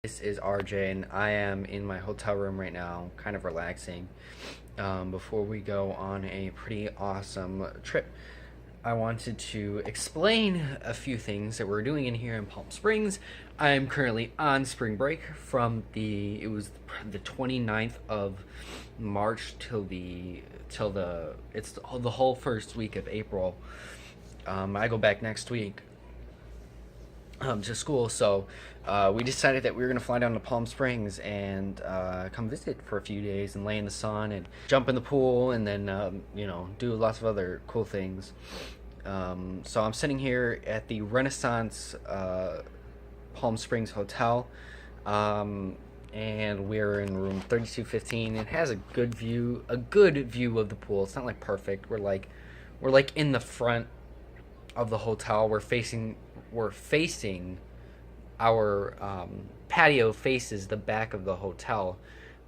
This is RJ, and I am in my hotel room right now, kind of relaxing, before we go on a pretty awesome trip. I wanted to explain a few things that we're doing in here in Palm Springs. I'm currently on spring break from it was the 29th of March it's the whole first week of April. I go back next week to school. So we decided that we were going to fly down to Palm Springs and come visit for a few days and lay in the sun and jump in the pool and then, do lots of other cool things. So I'm sitting here at the Renaissance Palm Springs Hotel. And we're in room 3215. It has a good view of the pool. It's not like perfect. We're like in the front of the hotel. We're facing our patio faces the back of the hotel,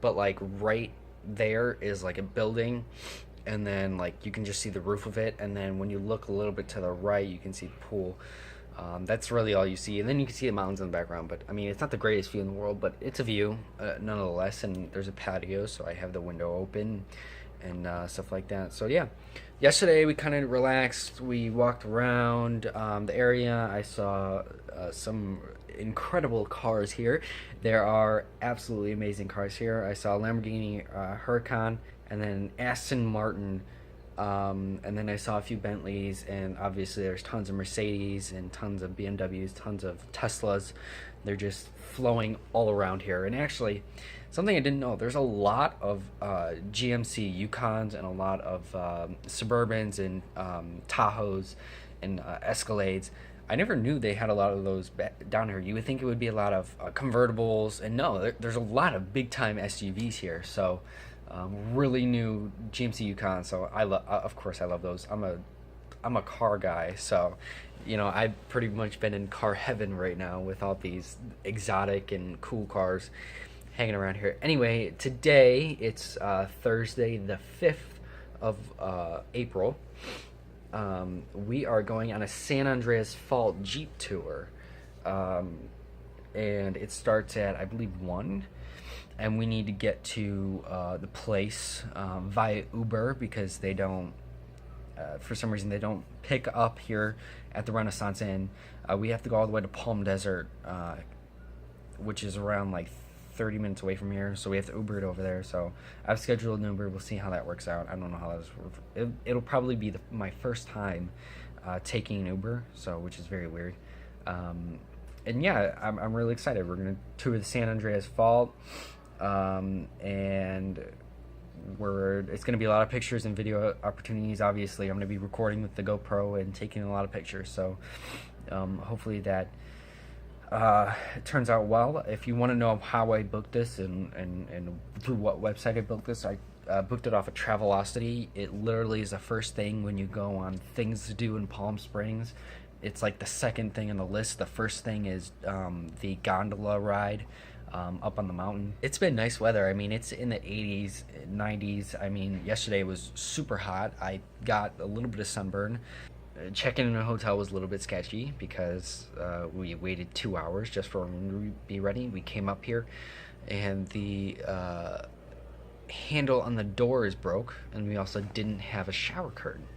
but like right there is like a building, and then like you can just see the roof of it, and then when you look a little bit to the right you can see the pool. That's really all you see, and then you can see the mountains in the background. But I mean, it's not the greatest view in the world, but it's a view nonetheless. And there's a patio, so I have the window open and stuff like that. So yeah, yesterday we kind of relaxed. We walked around the area. I saw some incredible cars here. There are absolutely amazing cars here. I saw a Lamborghini Huracan, and then Aston Martin, and then I saw a few Bentleys, and obviously there's tons of Mercedes and tons of BMWs, tons of Teslas. They're just flowing all around here. And actually, something I didn't know, there's a lot of GMC Yukons and a lot of Suburbans and Tahoes and Escalades. I never knew they had a lot of those down here. You would think it would be a lot of convertibles, and no, there's a lot of big-time SUVs here. So really new GMC Yukon. So of course I love those. I'm a car guy, so I've pretty much been in car heaven right now with all these exotic and cool cars hanging around here. Anyway, today it's Thursday the 5th of April. We are going on a San Andreas Fault Jeep tour, and it starts at, I believe, 1, and we need to get to the place via Uber, because they don't, for some reason, they don't pick up here at the Renaissance Inn. We have to go all the way to Palm Desert, which is around like 30 minutes away from here, so we have to Uber it over there. So I've scheduled an Uber. We'll see how that works out. I don't know how that's it'll probably be my first time taking an Uber, so which is very weird. And yeah, I'm really excited. We're gonna tour the San Andreas Fault, and it's going to be a lot of pictures and video opportunities. Obviously, I'm going to be recording with the GoPro and taking a lot of pictures, so hopefully that it turns out well. If you want to know how I booked this and through what website I booked this, I booked it off of Travelocity. It literally is the first thing when you go on things to do in Palm Springs. It's like the second thing on the list. The first thing is the gondola ride up on the mountain. It's been nice weather. I mean, it's in the 80s, 90s. I mean, yesterday was super hot. I got a little bit of sunburn. Checking in a hotel was a little bit sketchy because we waited 2 hours just for a room to be ready. We came up here, and the handle on the door is broke, and we also didn't have a shower curtain.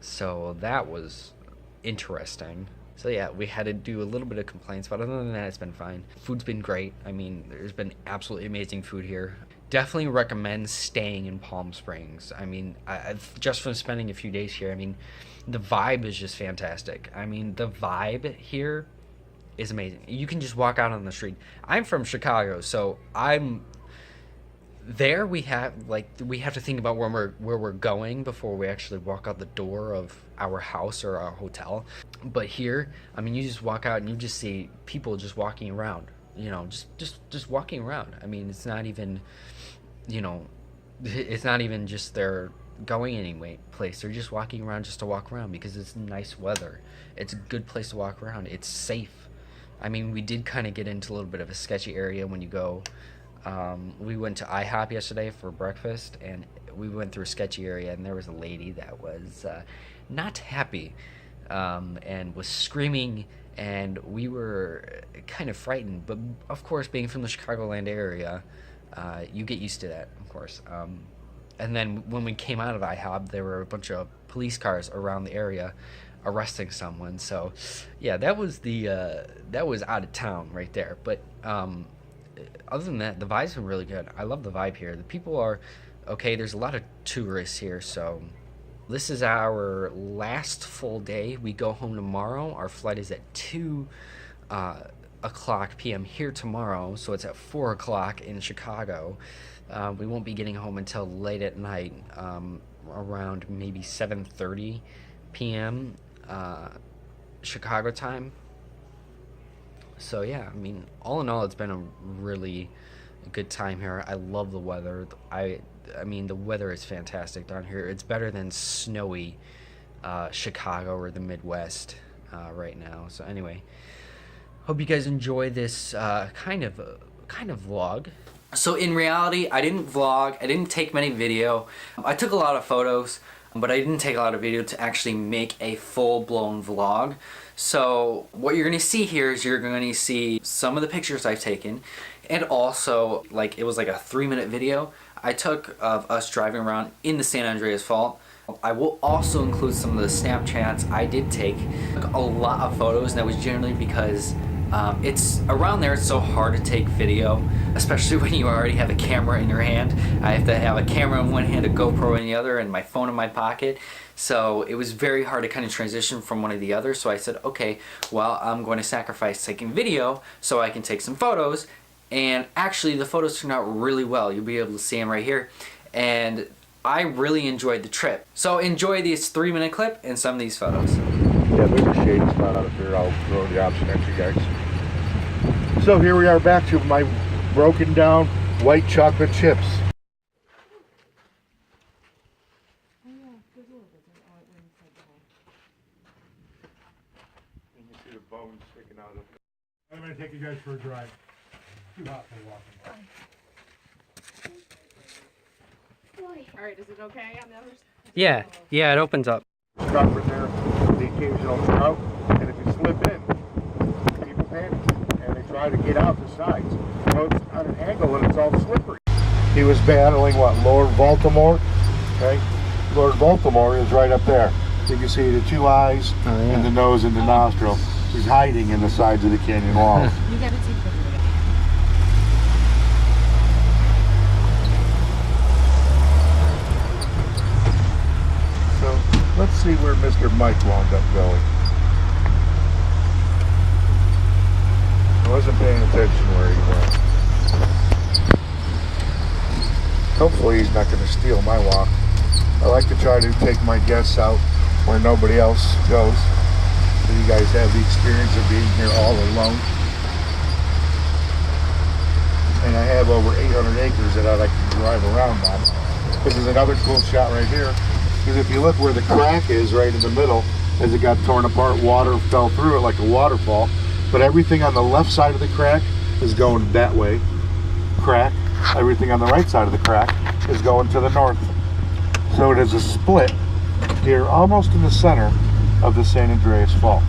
So that was interesting. So yeah, we had to do a little bit of complaints, but other than that, it's been fine. Food's been great. I mean, there's been absolutely amazing food here. Definitely recommend staying in Palm Springs. I mean, I've just from spending a few days here, I mean, the vibe is just fantastic. I mean, the vibe here is amazing. You can just walk out on the street. I'm from Chicago, so we have to think about where we're going before we actually walk out the door of our house or our hotel. But here, I mean, you just walk out and you just see people just walking around, just walking around. I mean, it's not even just they're going any place. They're just walking around just to walk around because it's nice weather. It's a good place to walk around. It's safe. I mean, we did kind of get into a little bit of a sketchy area when you go. We went to IHOP yesterday for breakfast, and we went through a sketchy area, and there was a lady that was not happy, and was screaming and we were kind of frightened. But of course, being from the Chicagoland area, you get used to that, of course. And then when we came out of IHOB, there were a bunch of police cars around the area arresting someone. So yeah, that was out of town right there. But other than that, the vibe's been really good. I love the vibe here. The people are okay. There's a lot of tourists here, so this is our last full day. We go home tomorrow. Our flight is at 2 o'clock p.m. here tomorrow, so it's at 4 o'clock in Chicago. We won't be getting home until late at night, around maybe 7:30 p.m. Chicago time. So yeah, I mean, all in all, it's been a really good time here. I love the weather. I mean, the weather is fantastic down here. It's better than snowy Chicago or the Midwest right now. So anyway, hope you guys enjoy this kind of vlog. So in reality, I didn't vlog. I didn't take many video. I took a lot of photos, but I didn't take a lot of video to actually make a full-blown vlog. So what you're going to see here is you're going to see some of the pictures I've taken, and also, like, it was like a 3-minute video I took of us driving around in the San Andreas Fault. I will also include some of the Snapchats I did take. A lot of photos, and that was generally because it's around there, it's so hard to take video, especially when you already have a camera in your hand. I have to have a camera in one hand, a GoPro in the other, and my phone in my pocket. So it was very hard to kind of transition from one to the other. So I said, okay, well, I'm going to sacrifice taking video so I can take some photos. And actually, the photos turned out really well. You'll be able to see them right here. And I really enjoyed the trip. So enjoy this 3-minute clip and some of these photos. Yeah, there's a shady spot out here. I'll throw the option at you guys. So here we are back to my broken down white chocolate chips. You can see the bones sticking out of it. I'm going to take you guys for a drive. Too hot for walking. Alright, is it okay on the other side? Yeah, it opens up. Cover there, the occasional trout, and if you slip in, people panic and they try to get out the sides. So it's on an angle and it's all slippery. He was battling what, Lord Baltimore? Okay, Lord Baltimore is right up there. You can see the 2 eyes and the nose and the nostril. He's hiding in the sides of the canyon walls. You gotta take the Let's see where Mr. Mike wound up going. I wasn't paying attention where he went. Hopefully he's not going to steal my walk. I like to try to take my guests out where nobody else goes, so you guys have the experience of being here all alone. And I have over 800 acres that I like to drive around on. This is another cool shot right here. Because if you look where the crack is right in the middle, as it got torn apart, water fell through it like a waterfall. But everything on the left side of the crack is going that way, crack. Everything on the right side of the crack is going to the north. So it is a split here almost in the center of the San Andreas Fault.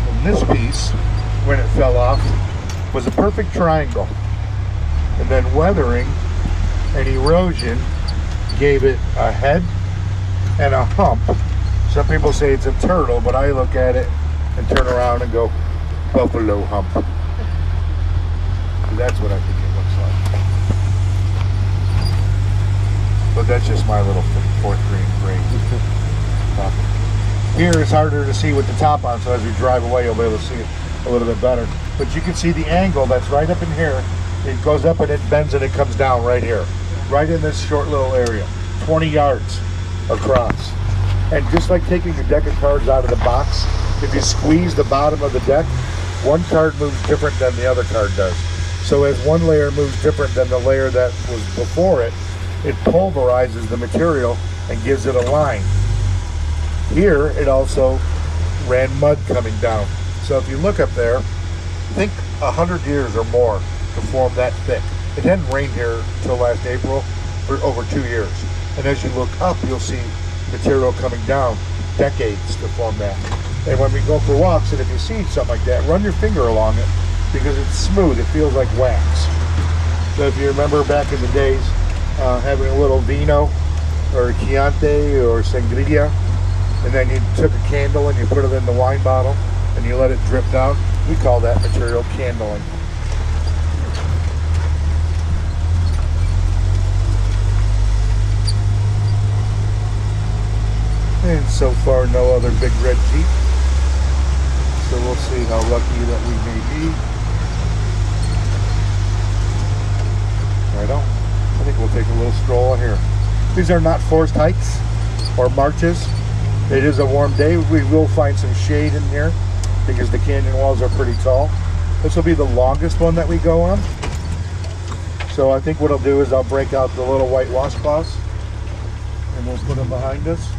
And this piece, when it fell off, was a perfect triangle, and then weathering and erosion gave it a head and a hump. Some people say it's a turtle, but I look at it and turn around and go, buffalo hump. And that's what I think it looks like. But that's just my little 4th grade brain. Here it's harder to see with the top on, so as we drive away you'll be able to see it a little bit better. But you can see the angle that's right up in here. It goes up and it bends and it comes down right here. Right in this short little area. 20 yards across. And just like taking a deck of cards out of the box, if you squeeze the bottom of the deck, one card moves different than the other card does. So as one layer moves different than the layer that was before it, it pulverizes the material and gives it a line. Here, it also ran mud coming down. So if you look up there, think 100 years or more to form that thick. It hadn't rained here till last April for over 2 years. And as you look up, you'll see material coming down, decades to form that. And when we go for walks, and if you see something like that, run your finger along it because it's smooth. It feels like wax. So if you remember back in the days, having a little vino or Chianti or Sangria, and then you took a candle and you put it in the wine bottle and you let it drip down, we call that material candling. And so far, no other big red Jeep. So we'll see how lucky that we may be. Right on. I think we'll take a little stroll here. These are not forced hikes or marches. It is a warm day. We will find some shade in here because the canyon walls are pretty tall. This will be the longest one that we go on. So I think what I'll do is I'll break out the little white washcloths and we'll put them behind us.